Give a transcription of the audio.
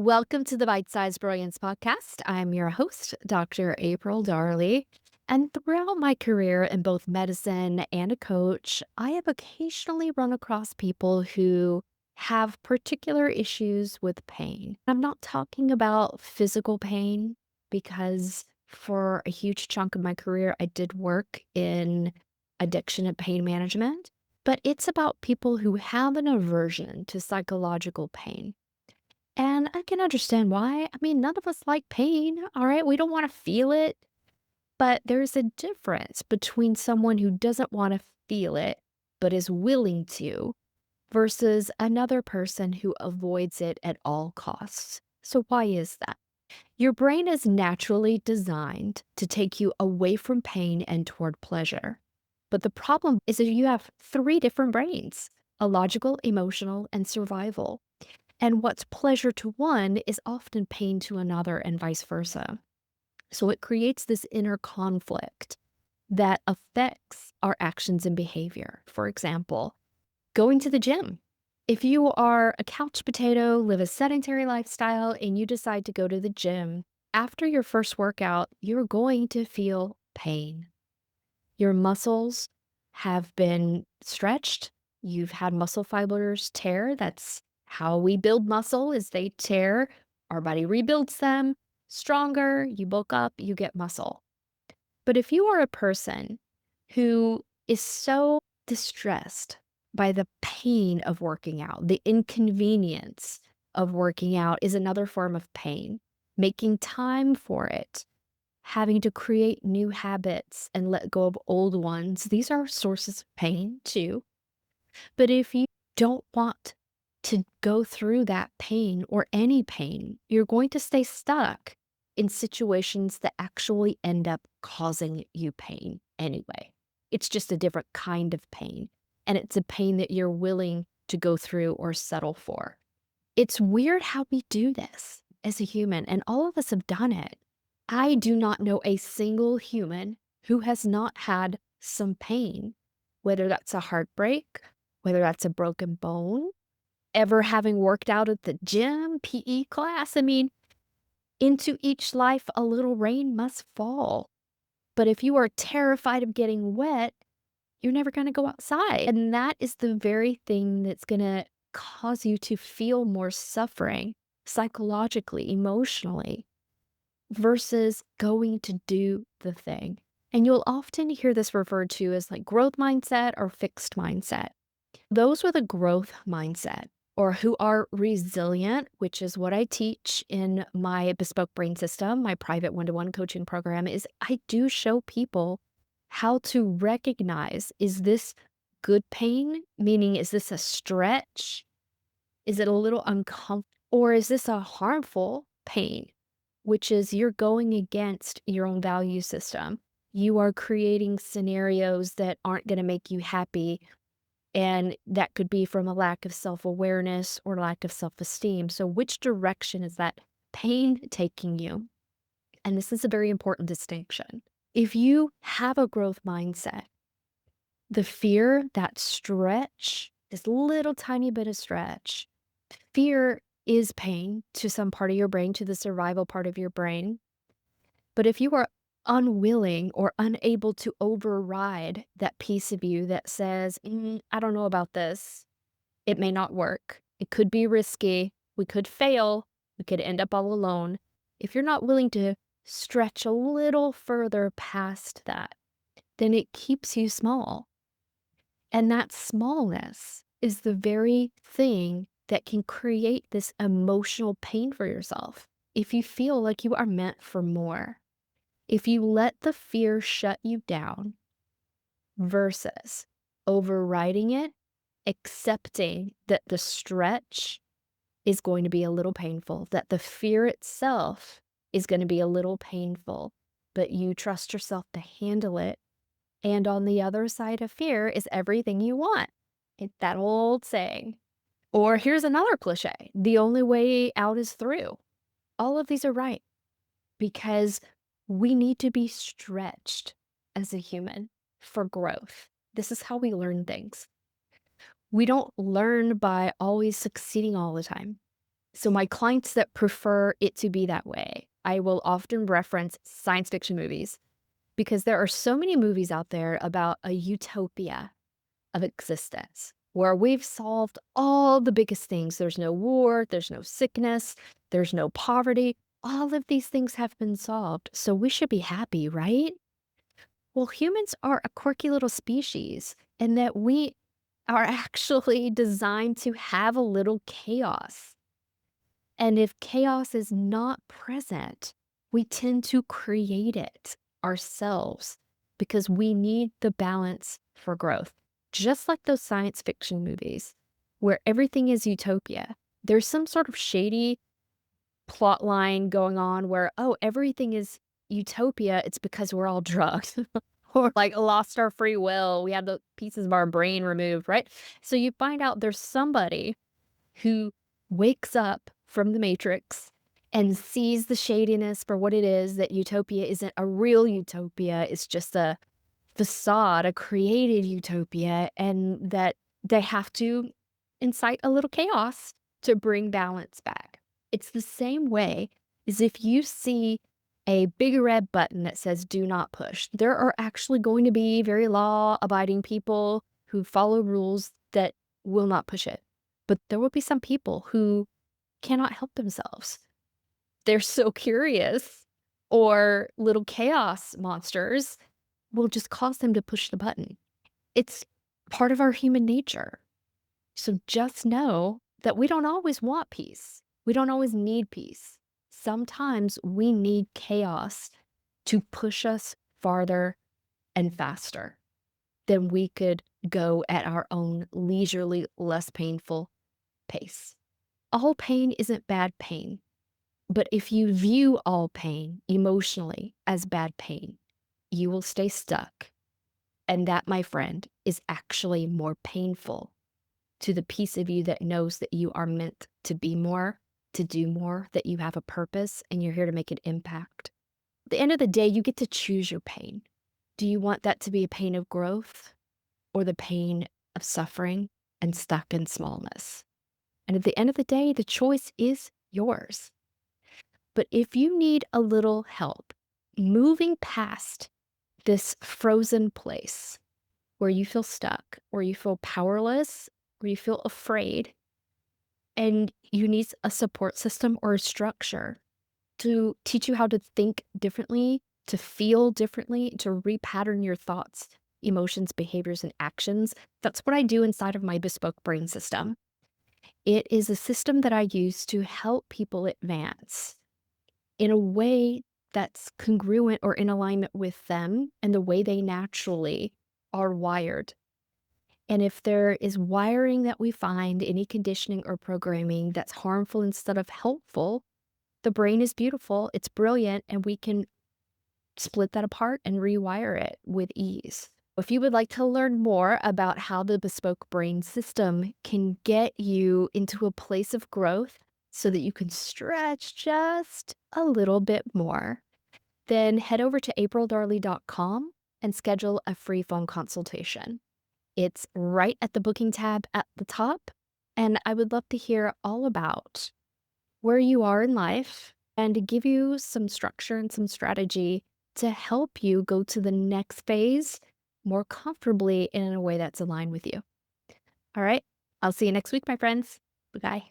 Welcome to the Bite-Sized Brilliance Podcast. I'm your host, Dr. April Darley. And throughout my career in both medicine and a coach, I have occasionally run across people who have particular issues with pain. I'm not talking about physical pain because for a huge chunk of my career, I did work in addiction and pain management, but it's about people who have an aversion to psychological pain. And I can understand why. I mean, none of us like pain, all right? We don't want to feel it. But there's a difference between someone who doesn't want to feel it, but is willing to, versus another person who avoids it at all costs. So, why is that? Your brain is naturally designed to take you away from pain and toward pleasure. But the problem is that you have three different brains: a logical, emotional, and survival. And what's pleasure to one is often pain to another, and vice versa. So it creates this inner conflict that affects our actions and behavior. For example, going to the gym. If you are a couch potato, live a sedentary lifestyle, and you decide to go to the gym, after your first workout, you're going to feel pain. Your muscles have been stretched. You've had muscle fibers tear. That's how we build muscle is they tear. Our body rebuilds them stronger. You bulk up, you get muscle. But if you are a person who is so distressed by the pain of working out, the inconvenience of working out is another form of pain. Making time for it, having to create new habits and let go of old ones, these are sources of pain too. But if you don't want to go through that pain or any pain, you're going to stay stuck in situations that actually end up causing you pain anyway. It's just a different kind of pain, and it's a pain that you're willing to go through or settle for. It's weird how we do this as a human, and all of us have done it. I do not know a single human who has not had some pain, whether that's a heartbreak, whether that's a broken bone, ever having worked out at the gym, PE class. I mean, into each life, a little rain must fall. But if you are terrified of getting wet, you're never going to go outside. And that is the very thing that's going to cause you to feel more suffering psychologically, emotionally, versus going to do the thing. And you'll often hear this referred to as like growth mindset or fixed mindset. Those with a growth mindset or who are resilient, which is what I teach in my Bespoke Brain System, my private one-to-one coaching program, is I do show people how to recognize, is this good pain? Meaning, is this a stretch? Is it a little uncomfortable? Or is this a harmful pain? Which is you're going against your own value system. You are creating scenarios that aren't going to make you happy. And that could be from a lack of self-awareness or lack of self-esteem. So which direction is that pain taking you? And this is a very important distinction. If you have a growth mindset, the fear, that stretch, this little tiny bit of stretch, fear is pain to some part of your brain, to the survival part of your brain. But if you are unwilling or unable to override that piece of you that says, I don't know about this, it may not work, it could be risky, we could fail, we could end up all alone. If you're not willing to stretch a little further past that, then it keeps you small. And that smallness is the very thing that can create this emotional pain for yourself. If you feel like you are meant for more, if you let the fear shut you down versus overriding it, accepting that the stretch is going to be a little painful, that the fear itself is going to be a little painful, but you trust yourself to handle it. And on the other side of fear is everything you want. It's that old saying. Or here's another cliche: the only way out is through. All of these are right because we need to be stretched as a human for growth. This is how we learn things. We don't learn by always succeeding all the time. So my clients that prefer it to be that way, I will often reference science fiction movies because there are so many movies out there about a utopia of existence where we've solved all the biggest things. There's no war, there's no sickness, there's no poverty. All of these things have been solved. So we should be happy, right? Well, humans are a quirky little species in that we are actually designed to have a little chaos. And if chaos is not present, we tend to create it ourselves because we need the balance for growth. Just like those science fiction movies where everything is utopia, there's some sort of shady plot line going on where, oh, everything is utopia. It's because we're all drugged or like lost our free will. We had the pieces of our brain removed, right? So you find out there's somebody who wakes up from the matrix and sees the shadiness for what it is, that utopia isn't a real utopia. It's just a facade, a created utopia, and that they have to incite a little chaos to bring balance back. It's the same way as if you see a big red button that says do not push. There are actually going to be very law abiding people who follow rules that will not push it. But there will be some people who cannot help themselves. They're so curious, or little chaos monsters will just cause them to push the button. It's part of our human nature. So just know that we don't always want peace. We don't always need peace. Sometimes we need chaos to push us farther and faster than we could go at our own leisurely, less painful pace. All pain isn't bad pain, but if you view all pain emotionally as bad pain, you will stay stuck. And that, my friend, is actually more painful to the piece of you that knows that you are meant to be more, to do more, that you have a purpose and you're here to make an impact. At the end of the day, you get to choose your pain. Do you want that to be a pain of growth or the pain of suffering and stuck in smallness? And at the end of the day, the choice is yours. But if you need a little help moving past this frozen place where you feel stuck, where you feel powerless, where you feel afraid, and you need a support system or a structure to teach you how to think differently, to feel differently, to repattern your thoughts, emotions, behaviors, and actions, that's what I do inside of my Bespoke Brain System. It is a system that I use to help people advance in a way that's congruent or in alignment with them and the way they naturally are wired. And if there is wiring that we find, any conditioning or programming that's harmful instead of helpful, the brain is beautiful, it's brilliant, and we can split that apart and rewire it with ease. If you would like to learn more about how the Bespoke Brain System can get you into a place of growth so that you can stretch just a little bit more, then head over to aprildarley.com and schedule a free phone consultation. It's right at the booking tab at the top, and I would love to hear all about where you are in life and to give you some structure and some strategy to help you go to the next phase more comfortably in a way that's aligned with you. All right, I'll see you next week, my friends. Bye.